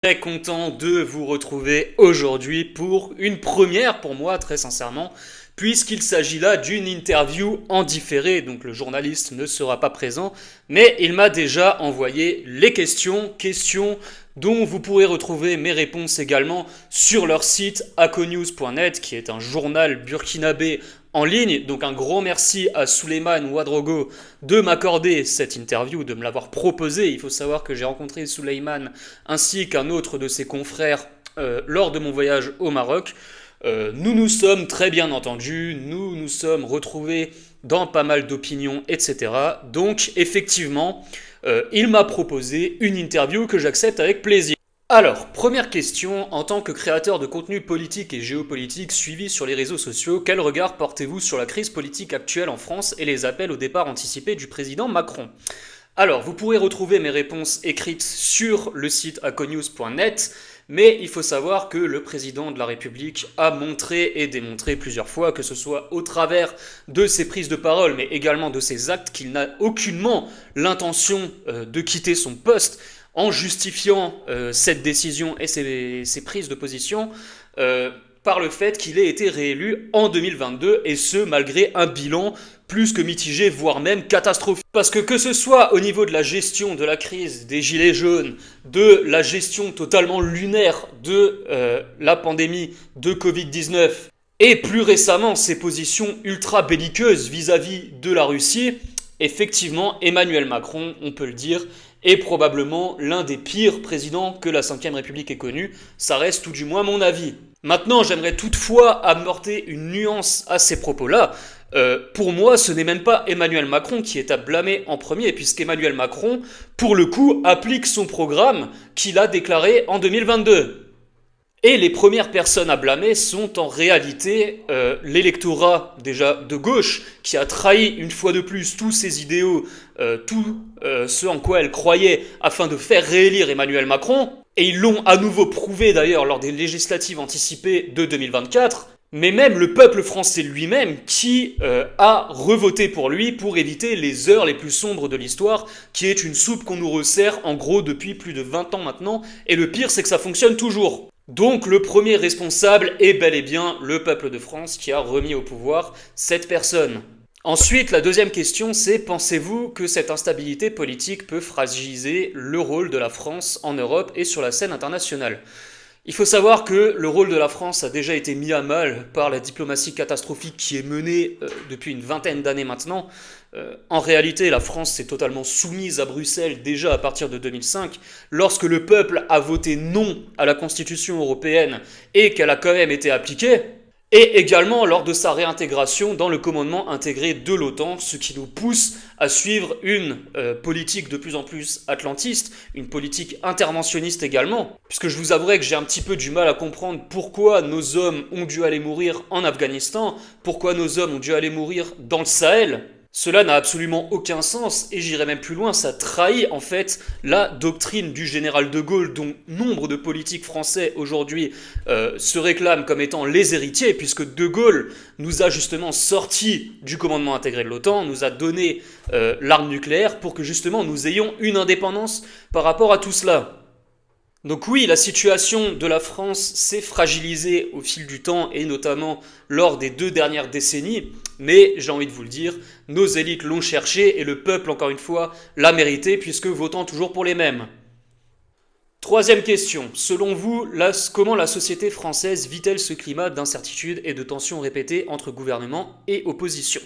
Très content de vous retrouver aujourd'hui pour une première pour moi, très sincèrement, puisqu'il s'agit là d'une interview en différé, donc le journaliste ne sera pas présent, mais il m'a déjà envoyé les questions dont vous pourrez retrouver mes réponses également sur leur site akonews.net, qui est un journal burkinabé en ligne. Donc un gros merci à Souleymane Ouedraogo de m'accorder cette interview, de me l'avoir proposée. Il faut savoir que j'ai rencontré Souleymane ainsi qu'un autre de ses confrères lors de mon voyage au Maroc. Nous nous sommes très bien entendus, nous nous sommes retrouvés dans pas mal d'opinions, etc. Donc effectivement, il m'a proposé une interview que j'accepte avec plaisir. Alors, première question, en tant que créateur de contenu politique et géopolitique suivi sur les réseaux sociaux, quel regard portez-vous sur la crise politique actuelle en France et les appels au départ anticipé du président Macron ? Alors, vous pourrez retrouver mes réponses écrites sur le site akonews.net, mais il faut savoir que le président de la République a montré et démontré plusieurs fois, que ce soit au travers de ses prises de parole, mais également de ses actes, qu'il n'a aucunement l'intention de quitter son poste, en justifiant cette décision et ses prises de position par le fait qu'il ait été réélu en 2022, et ce malgré un bilan plus que mitigé, voire même catastrophique. Parce que ce soit au niveau de la gestion de la crise des gilets jaunes, de la gestion totalement lunaire de la pandémie de Covid-19, et plus récemment ses positions ultra belliqueuses vis-à-vis de la Russie, effectivement Emmanuel Macron, on peut le dire, est probablement l'un des pires présidents que la Ve République ait connu. Ça reste tout du moins mon avis. Maintenant, j'aimerais toutefois apporter une nuance à ces propos-là. Pour moi, ce n'est même pas Emmanuel Macron qui est à blâmer en premier, puisqu'Emmanuel Macron, pour le coup, applique son programme qu'il a déclaré en 2022. Et les premières personnes à blâmer sont en réalité l'électorat déjà de gauche, qui a trahi une fois de plus tous ses idéaux, tout ce en quoi elle croyait afin de faire réélire Emmanuel Macron. Et ils l'ont à nouveau prouvé d'ailleurs lors des législatives anticipées de 2024. Mais même le peuple français lui-même qui a revoté pour lui pour éviter les heures les plus sombres de l'histoire, qui est une soupe qu'on nous resserre en gros depuis plus de 20 ans maintenant. Et le pire, c'est que ça fonctionne toujours. Donc le premier responsable est bel et bien le peuple de France qui a remis au pouvoir cette personne. Ensuite, la deuxième question, c'est pensez-vous que cette instabilité politique peut fragiliser le rôle de la France en Europe et sur la scène internationale ? Il faut savoir que le rôle de la France a déjà été mis à mal par la diplomatie catastrophique qui est menée depuis une vingtaine d'années maintenant. En réalité, la France s'est totalement soumise à Bruxelles déjà à partir de 2005, lorsque le peuple a voté non à la Constitution européenne et qu'elle a quand même été appliquée. Et également lors de sa réintégration dans le commandement intégré de l'OTAN, ce qui nous pousse à suivre une politique de plus en plus atlantiste, une politique interventionniste également, puisque je vous avouerai que j'ai un petit peu du mal à comprendre pourquoi nos hommes ont dû aller mourir en Afghanistan, pourquoi nos hommes ont dû aller mourir dans le Sahel. Cela n'a absolument aucun sens, et j'irai même plus loin, ça trahit en fait la doctrine du général de Gaulle, dont nombre de politiques français aujourd'hui se réclament comme étant les héritiers, puisque de Gaulle nous a justement sortis du commandement intégré de l'OTAN, nous a donné l'arme nucléaire pour que justement nous ayons une indépendance par rapport à tout cela. Donc oui, la situation de la France s'est fragilisée au fil du temps et notamment lors des 2 dernières décennies, mais j'ai envie de vous le dire, nos élites l'ont cherché et le peuple, encore une fois, l'a mérité puisque votant toujours pour les mêmes. Troisième question, selon vous, comment la société française vit-elle ce climat d'incertitude et de tensions répétées entre gouvernement et opposition ?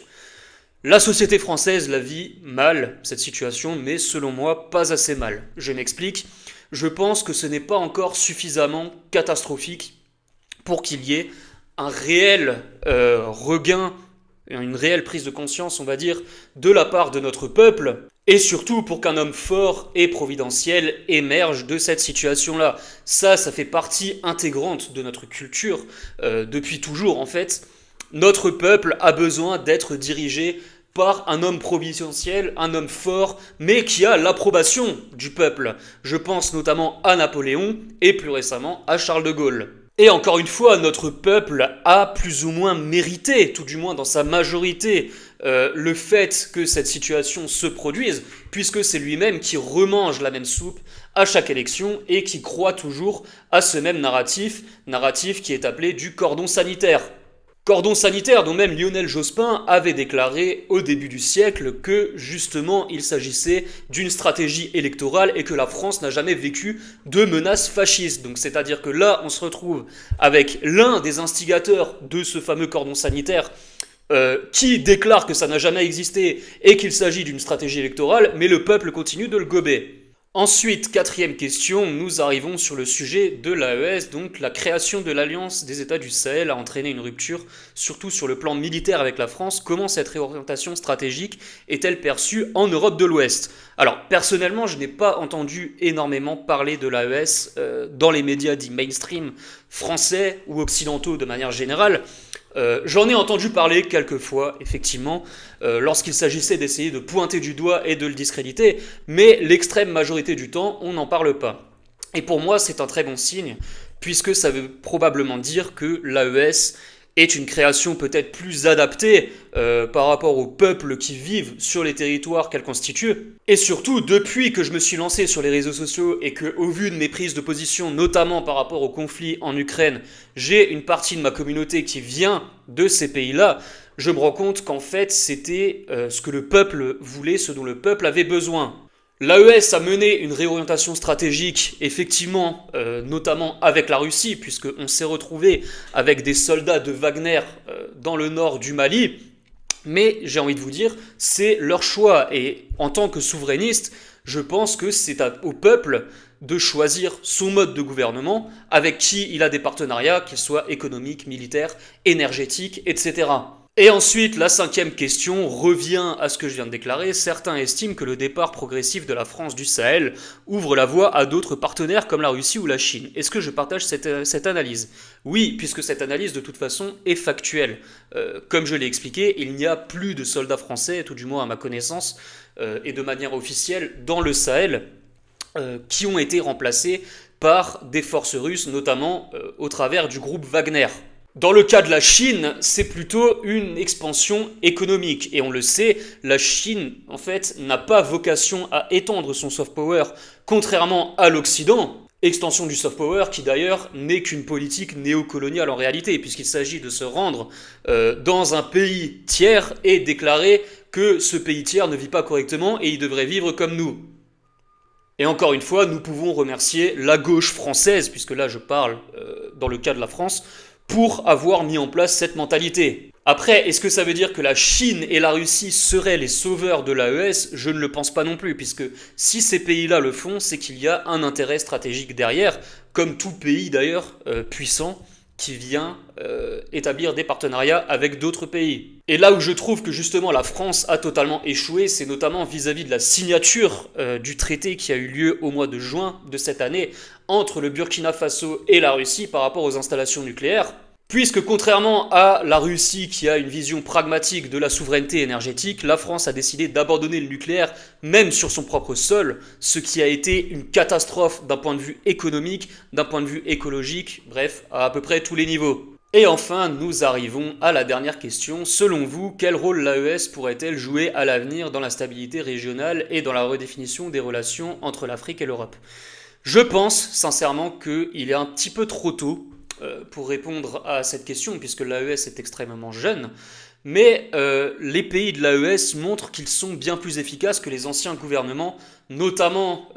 La société française la vit mal, cette situation, mais selon moi, pas assez mal. Je m'explique. Je pense que ce n'est pas encore suffisamment catastrophique pour qu'il y ait un réel regain, une réelle prise de conscience, on va dire, de la part de notre peuple, et surtout pour qu'un homme fort et providentiel émerge de cette situation-là. Ça fait partie intégrante de notre culture, depuis toujours en fait. Notre peuple a besoin d'être dirigé par un homme providentiel, un homme fort, mais qui a l'approbation du peuple. Je pense notamment à Napoléon et plus récemment à Charles de Gaulle. Et encore une fois, notre peuple a plus ou moins mérité, tout du moins dans sa majorité, le fait que cette situation se produise, puisque c'est lui-même qui remange la même soupe à chaque élection et qui croit toujours à ce même narratif qui est appelé du cordon sanitaire. Cordon sanitaire dont même Lionel Jospin avait déclaré au début du siècle que justement il s'agissait d'une stratégie électorale et que la France n'a jamais vécu de menace fasciste. Donc c'est-à-dire que là on se retrouve avec l'un des instigateurs de ce fameux cordon sanitaire qui déclare que ça n'a jamais existé et qu'il s'agit d'une stratégie électorale, mais le peuple continue de le gober. Ensuite, quatrième question, nous arrivons sur le sujet de l'AES, donc la création de l'Alliance des États du Sahel a entraîné une rupture, surtout sur le plan militaire avec la France. Comment cette réorientation stratégique est-elle perçue en Europe de l'Ouest ? Alors, personnellement, je n'ai pas entendu énormément parler de l'AES dans les médias dits mainstream français ou occidentaux de manière générale. J'en ai entendu parler quelques fois, effectivement, lorsqu'il s'agissait d'essayer de pointer du doigt et de le discréditer, mais l'extrême majorité du temps, on n'en parle pas. Et pour moi, c'est un très bon signe, puisque ça veut probablement dire que l'AES est une création peut-être plus adaptée par rapport aux peuples qui vivent sur les territoires qu'elle constitue. Et surtout, depuis que je me suis lancé sur les réseaux sociaux et que, au vu de mes prises de position, notamment par rapport au conflit en Ukraine, j'ai une partie de ma communauté qui vient de ces pays-là, je me rends compte qu'en fait, c'était ce que le peuple voulait, ce dont le peuple avait besoin. L'AES a mené une réorientation stratégique, effectivement, notamment avec la Russie, puisqu'on s'est retrouvé avec des soldats de Wagner dans le nord du Mali. Mais j'ai envie de vous dire, c'est leur choix. Et en tant que souverainiste, je pense que c'est au peuple de choisir son mode de gouvernement, avec qui il a des partenariats, qu'ils soient économiques, militaires, énergétiques, etc. Et ensuite, la cinquième question revient à ce que je viens de déclarer. Certains estiment que le départ progressif de la France du Sahel ouvre la voie à d'autres partenaires comme la Russie ou la Chine. Est-ce que je partage cette analyse ? Oui, puisque cette analyse de toute façon est factuelle. Comme je l'ai expliqué, il n'y a plus de soldats français, tout du moins à ma connaissance, et de manière officielle, dans le Sahel, qui ont été remplacés par des forces russes, notamment au travers du groupe Wagner. Dans le cas de la Chine, c'est plutôt une expansion économique. Et on le sait, la Chine, en fait, n'a pas vocation à étendre son soft power, contrairement à l'Occident. Extension du soft power qui d'ailleurs n'est qu'une politique néocoloniale en réalité, puisqu'il s'agit de se rendre dans un pays tiers et déclarer que ce pays tiers ne vit pas correctement et il devrait vivre comme nous. Et encore une fois, nous pouvons remercier la gauche française, puisque là je parle dans le cas de la France, pour avoir mis en place cette mentalité. Après, est-ce que ça veut dire que la Chine et la Russie seraient les sauveurs de l'AES ? Je ne le pense pas non plus, puisque si ces pays-là le font, c'est qu'il y a un intérêt stratégique derrière, comme tout pays d'ailleurs puissant qui vient établir des partenariats avec d'autres pays. Et là où je trouve que justement la France a totalement échoué, c'est notamment vis-à-vis de la signature du traité qui a eu lieu au mois de juin de cette année entre le Burkina Faso et la Russie par rapport aux installations nucléaires. Puisque contrairement à la Russie qui a une vision pragmatique de la souveraineté énergétique, la France a décidé d'abandonner le nucléaire même sur son propre sol, ce qui a été une catastrophe d'un point de vue économique, d'un point de vue écologique, bref, à peu près tous les niveaux. Et enfin, nous arrivons à la dernière question. Selon vous, quel rôle l'AES pourrait-elle jouer à l'avenir dans la stabilité régionale et dans la redéfinition des relations entre l'Afrique et l'Europe ? Je pense sincèrement qu'il est un petit peu trop tôt pour répondre à cette question, puisque l'AES est extrêmement jeune, mais les pays de l'AES montrent qu'ils sont bien plus efficaces que les anciens gouvernements, notamment,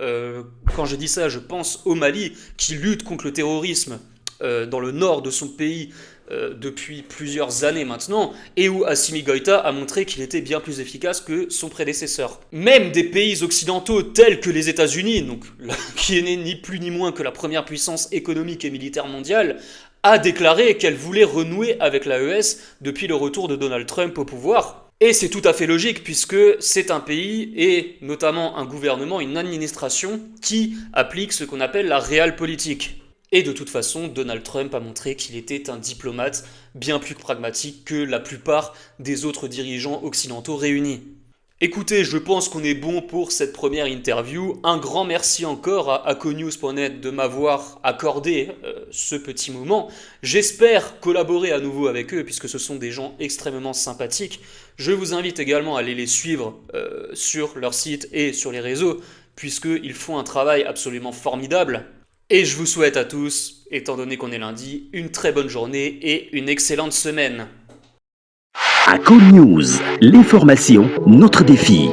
quand je dis ça, je pense au Mali, qui lutte contre le terrorisme dans le nord de son pays depuis plusieurs années maintenant, et où Assimi Goïta a montré qu'il était bien plus efficace que son prédécesseur. Même des pays occidentaux tels que les États-Unis, donc, qui est né ni plus ni moins que la première puissance économique et militaire mondiale, a déclaré qu'elle voulait renouer avec l'AES depuis le retour de Donald Trump au pouvoir. Et c'est tout à fait logique puisque c'est un pays et notamment un gouvernement, une administration qui applique ce qu'on appelle la realpolitik. Et de toute façon, Donald Trump a montré qu'il était un diplomate bien plus pragmatique que la plupart des autres dirigeants occidentaux réunis. Écoutez, je pense qu'on est bon pour cette première interview. Un grand merci encore à Aconews.net de m'avoir accordé ce petit moment. J'espère collaborer à nouveau avec eux puisque ce sont des gens extrêmement sympathiques. Je vous invite également à aller les suivre sur leur site et sur les réseaux puisqu'ils font un travail absolument formidable. Et je vous souhaite à tous, étant donné qu'on est lundi, une très bonne journée et une excellente semaine. Aconews, l'information, notre défi.